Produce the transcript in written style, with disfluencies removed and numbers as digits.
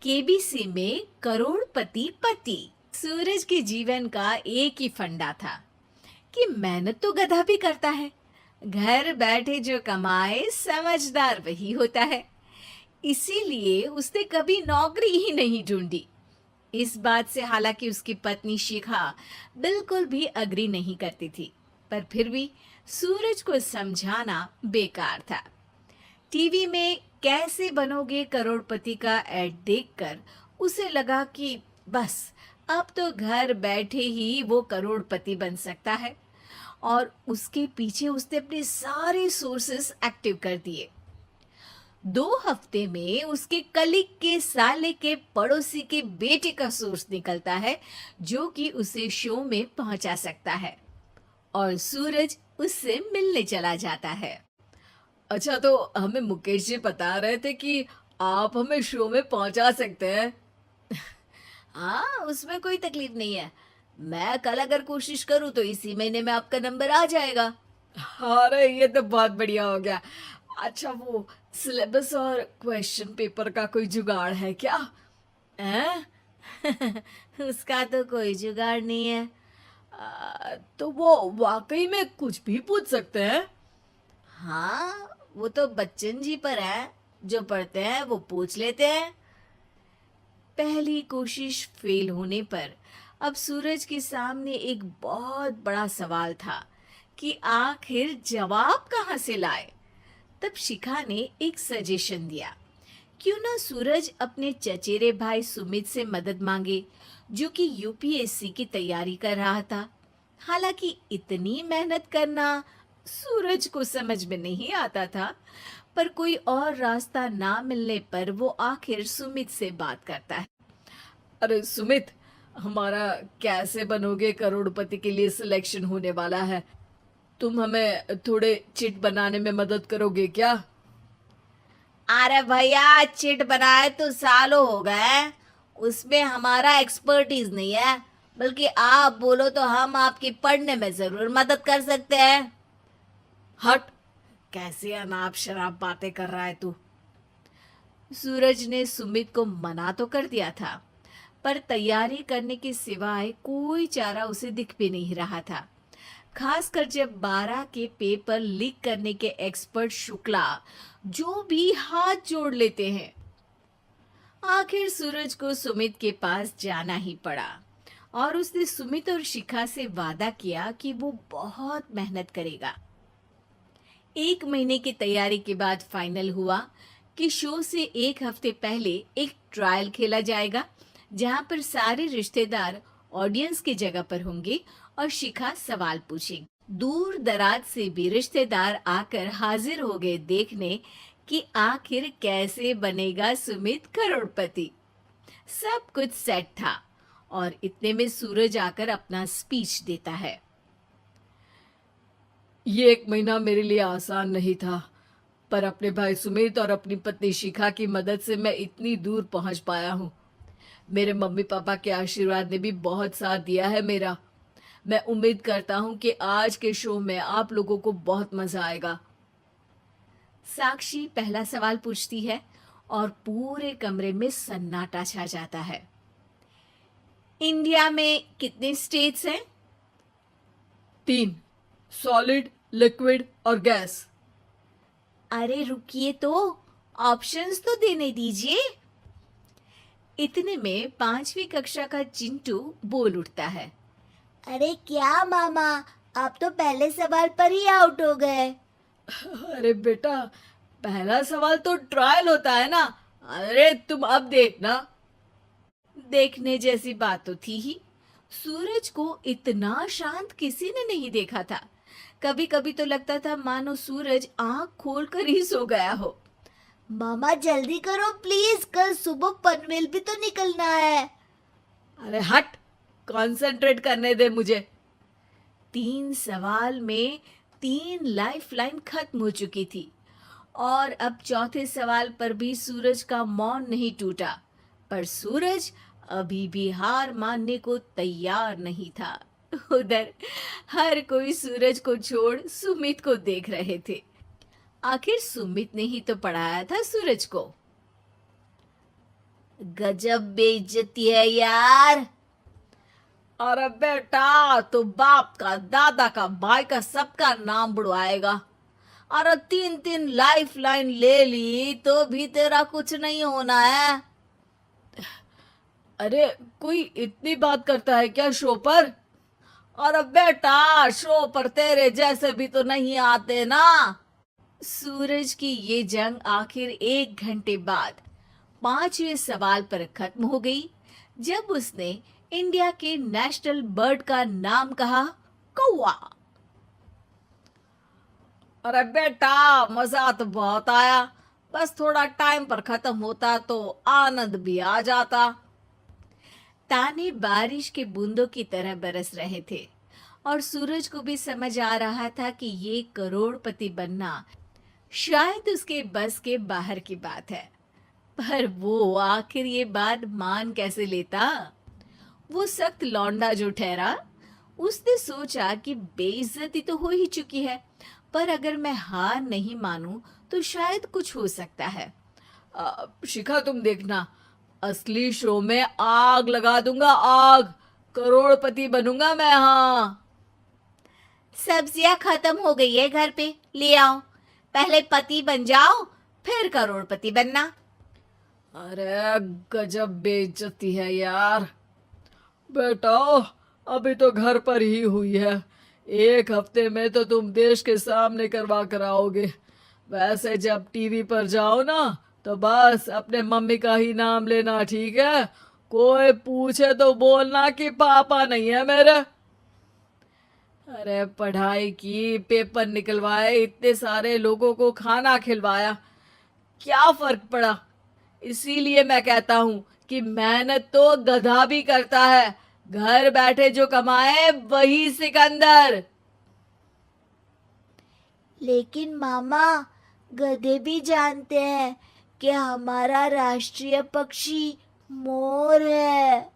KBC में करोड़पति पति। सूरज के जीवन का एक ही फंडा था कि मेहनत तो गधा भी करता है, घर बैठे जो कमाए समझदार वही होता है। इसीलिए उसने कभी नौकरी ही नहीं ढूंढी। इस बात से हालांकि उसकी पत्नी शिखा बिल्कुल भी अग्री नहीं करती थी, पर फिर भी सूरज को समझाना बेकार था। टीवी में कैसे बनोगे करोड़पति का ऐड देखकर उसे लगा कि बस अब तो घर बैठे ही वो करोड़पति बन सकता है, और उसके पीछे उसने अपने सारे सोर्सेस एक्टिव कर दिए। 2 हफ्ते में उसके कलीग के साले के पड़ोसी के बेटे का सोर्स निकलता है जो कि उसे शो में पहुंचा सकता है, और सूरज उससे मिलने चला जाता है। अच्छा, तो हमें मुकेश जी बता रहे थे कि आप हमें शो में पहुंचा सकते हैं। हाँ, उसमें कोई तकलीफ नहीं है। मैं कल अगर कोशिश करूँ तो इसी महीने में आपका नंबर आ जाएगा। अरे ये तो बहुत बढ़िया हो गया। अच्छा, वो सिलेबस और क्वेश्चन पेपर का कोई जुगाड़ है क्या? हैं? उसका तो कोई जुगाड़ नहीं है। तो वो वाकई में कुछ भी पूछ सकते हैं? हाँ, वो तो बच्चन जी पर है। जो पढ़ते हैं वो पूछ लेते हैं। पहली कोशिश फेल होने पर अब सूरज के सामने एक बहुत बड़ा सवाल था कि आखिर जवाब कहाँ से लाए। तब शिखा ने एक सजेशन दिया, क्यों ना सूरज अपने चचेरे भाई सुमित से मदद मांगे, जो कि यूपीएससी की तैयारी कर रहा था। हालांकि इतनी मेहनत करना सूरज को समझ में नहीं आता था, पर कोई और रास्ता ना मिलने पर वो आखिर सुमित से बात करता है। अरे सुमित, हमारा कैसे बनोगे करोड़पति के लिए सिलेक्शन होने वाला है। तुम हमें थोड़े चिट बनाने में मदद करोगे क्या? अरे भैया, चिट बनाए तो सालों हो गए, उसमें हमारा एक्सपर्टीज नहीं है। बल्कि आप बोलो तो हम आपकी पढ़ने में जरूर मदद कर सकते हैं। हट, कैसी अनाप शराब बातें कर रहा है तू। सूरज ने सुमित को मना तो कर दिया था, पर तैयारी करने के सिवाय कोई चारा उसे दिख भी नहीं रहा था। खासकर जब 12 के पेपर लीक करने के एक्सपर्ट शुक्ला जो भी हाथ जोड़ लेते हैं। आखिर सूरज को सुमित के पास जाना ही पड़ा, और उसने सुमित और शिखा से वादा किया कि वो बहुत मेहनत करेगा। 1 महीने की तैयारी के बाद फाइनल हुआ कि शो से 1 हफ्ते पहले एक ट्रायल खेला जाएगा, जहां पर सारे रिश्तेदार ऑडियंस की जगह पर होंगे और शिखा सवाल पूछेगी। दूर दराज से भी रिश्तेदार आकर हाजिर हो गए देखने कि आखिर कैसे बनेगा सुमित करोड़पति। सब कुछ सेट था, और इतने में सूरज आकर अपना स्पीच देता है। ये 1 महीना मेरे लिए आसान नहीं था, पर अपने भाई सुमित और अपनी पत्नी शिखा की मदद से मैं इतनी दूर पहुंच पाया हूँ। मेरे मम्मी पापा के आशीर्वाद ने भी बहुत साथ दिया है मेरा। मैं उम्मीद करता हूँ कि आज के शो में आप लोगों को बहुत मजा आएगा। साक्षी पहला सवाल पूछती है, और पूरे कमरे में सन्नाटा छा जाता है। इंडिया में कितने स्टेट्स हैं? 3, सॉलिड, लिक्विड और गैस। अरे रुकिए तो, ऑप्शंस तो देने दीजिए। इतने में 5वीं कक्षा का चिंटू बोल उठता है। अरे क्या मामा, आप तो पहले सवाल पर ही आउट हो गए। अरे बेटा, पहला सवाल तो ट्रायल होता है ना। अरे तुम अब देखना। देखने जैसी बात तो थी ही। सूरज को इतना शांत किसी ने नहीं देखा था। कभी कभी तो लगता था मानो सूरज आंख खोलकर ही सो गया हो। मामा जल्दी करो प्लीज, कल सुबह पनवेल भी तो निकलना है। अरे हट, कंसंट्रेट करने दे मुझे। 3 सवाल में 3 लाइफलाइन खत्म हो चुकी थी, और अब चौथे सवाल पर भी सूरज का मौन नहीं टूटा। पर सूरज अभी भी हार मानने को तैयार नहीं था। उधर हर कोई सूरज को छोड़ सुमित को देख रहे थे। आखिर सुमित ने ही तो पढ़ाया था सूरज को। गजब बेइज्जती है यार। अरे बेटा, तो बाप का, दादा का, भाई का, सबका नाम बुड़वाएगा। अरे 3-3 लाइफ लाइन ले ली तो भी तेरा कुछ नहीं होना है। अरे कोई इतनी बात करता है क्या शो पर? अरे बेटा, शो पर तेरे जैसे भी तो नहीं आते ना। सूरज की ये जंग आखिर 1 घंटे बाद 5वें सवाल पर खत्म हो गई, जब उसने इंडिया के नेशनल बर्ड का नाम कहा, कौवा। अरे बेटा, मजा तो बहुत आया, बस थोड़ा टाइम पर खत्म होता तो आनंद भी आ जाता। ताने बारिश के बूंदों की तरह बरस रहे थे और सूरज को भी समझ आ रहा था कि ये करोड़पति बनना शायद उसके बस के बाहर की बात है। पर वो आखिर ये बात मान कैसे लेता? वो सख्त लौंडा जो ठहरा, उसने सोचा कि बेइज्जती तो हो ही चुकी है, पर अगर मैं हार नहीं मानूं तो शायद कुछ हो सकता है। शिखा, तुम देखना, असली शो में आग लगा दूंगा, आग। करोड़पति बनूंगा मैं। हाँ, सब्जियां खत्म हो गई है घर पे, ले आओ। पहले पति बन जाओ, फिर करोड़पति बनना। अरे गजब बेइज्जती है यार। बेटा, अभी तो घर पर ही हुई है, 1 हफ्ते में तो तुम देश के सामने करवा कर आओगे। वैसे जब टीवी पर जाओ ना, तो बस अपने मम्मी का ही नाम लेना, ठीक है? कोई पूछे तो बोलना कि पापा नहीं है मेरे। अरे पढ़ाई की, पेपर निकलवाए, इतने सारे लोगों को खाना खिलवाया, क्या फर्क पड़ा? इसीलिए मैं कहता हूं कि मेहनत तो गधा भी करता है, घर बैठे जो कमाए वही सिकंदर। लेकिन मामा, गधे भी जानते हैं कि हमारा राष्ट्रीय पक्षी मोर है।